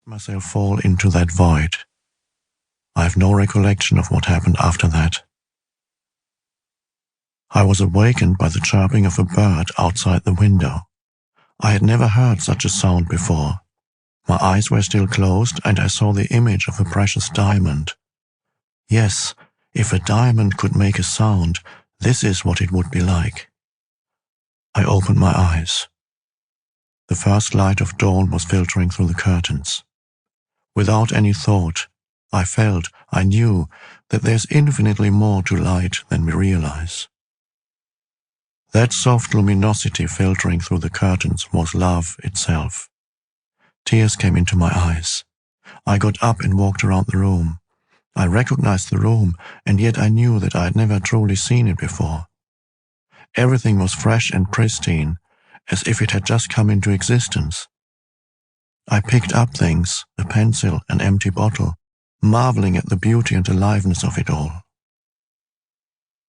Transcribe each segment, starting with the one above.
myself fall into that void. I have no recollection of what happened after that. I was awakened by the chirping of a bird outside the window. I had never heard such a sound before. My eyes were still closed, and I saw the image of a precious diamond. Yes, if a diamond could make a sound, this is what it would be like. I opened my eyes. The first light of dawn was filtering through the curtains. Without any thought, I knew that there's infinitely more to light than we realize. That soft luminosity filtering through the curtains was love itself. Tears came into my eyes. I got up and walked around the room. I recognized the room, and yet I knew that I had never truly seen it before. Everything was fresh and pristine, as if it had just come into existence. I picked up things, a pencil, an empty bottle, marveling at the beauty and aliveness of it all.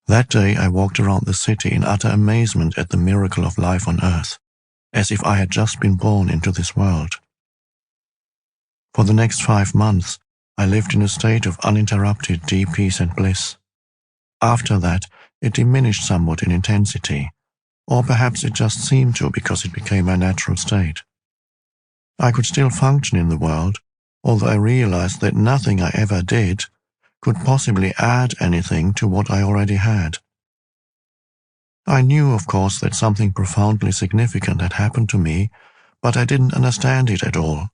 That day I walked around the city in utter amazement at the miracle of life on earth, as if I had just been born into this world. For the next 5 months, I lived in a state of uninterrupted deep peace and bliss. After that, it diminished somewhat in intensity, or perhaps it just seemed to because it became my natural state. I could still function in the world, although I realized that nothing I ever did could possibly add anything to what I already had. I knew, of course, that something profoundly significant had happened to me, but I didn't understand it at all.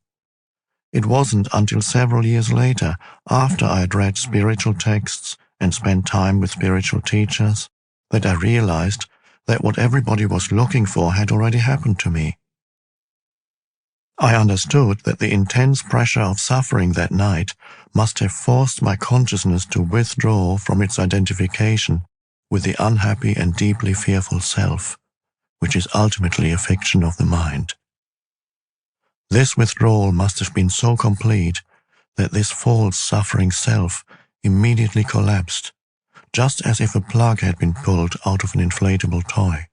It wasn't until several years later, after I had read spiritual texts and spent time with spiritual teachers, that I realized that what everybody was looking for had already happened to me. I understood that the intense pressure of suffering that night must have forced my consciousness to withdraw from its identification with the unhappy and deeply fearful self, which is ultimately a fiction of the mind. This withdrawal must have been so complete that this false suffering self immediately collapsed, just as if a plug had been pulled out of an inflatable toy.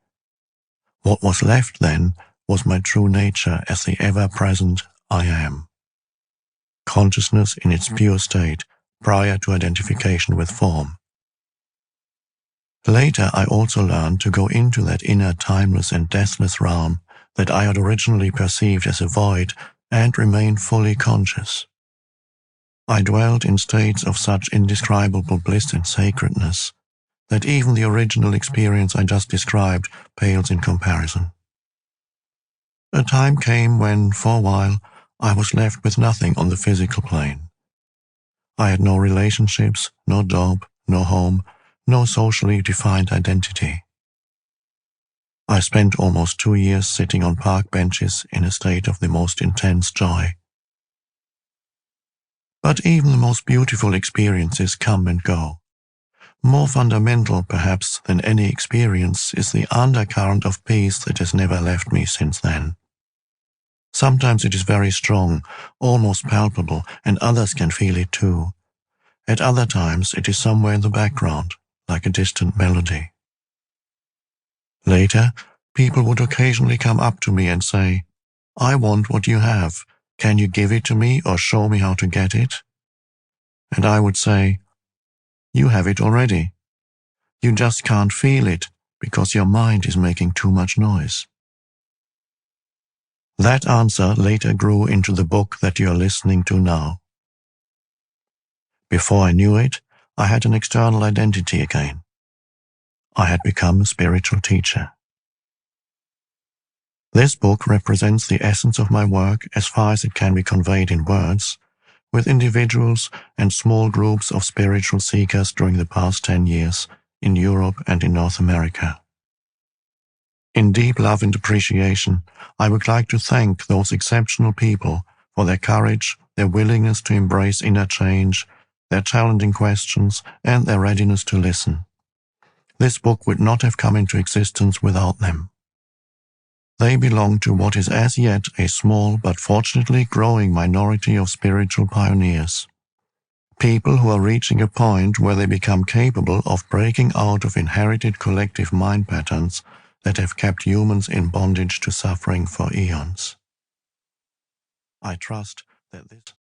What was left then was my true nature as the ever-present I am. Consciousness in its pure state, prior to identification with form. Later, I also learned to go into that inner timeless and deathless realm that I had originally perceived as a void and remain fully conscious. I dwelled in states of such indescribable bliss and sacredness that even the original experience I just described pales in comparison. A time came when, for a while, I was left with nothing on the physical plane. I had no relationships, no job, no home, no socially defined identity. I spent almost 2 years sitting on park benches in a state of the most intense joy. But even the most beautiful experiences come and go. More fundamental, perhaps, than any experience is the undercurrent of peace that has never left me since then. Sometimes it is very strong, almost palpable, and others can feel it too. At other times it is somewhere in the background, like a distant melody. Later, people would occasionally come up to me and say, "I want what you have. Can you give it to me or show me how to get it?" And I would say, "You have it already. You just can't feel it because your mind is making too much noise." That answer later grew into the book that you are listening to now. Before I knew it, I had an external identity again. I had become a spiritual teacher. This book represents the essence of my work as far as it can be conveyed in words, with individuals and small groups of spiritual seekers during the past 10 years in Europe and in North America. In deep love and appreciation, I would like to thank those exceptional people for their courage, their willingness to embrace inner change, their challenging questions, and their readiness to listen. This book would not have come into existence without them. They belong to what is as yet a small but fortunately growing minority of spiritual pioneers. People who are reaching a point where they become capable of breaking out of inherited collective mind patterns that have kept humans in bondage to suffering for eons. I trust that this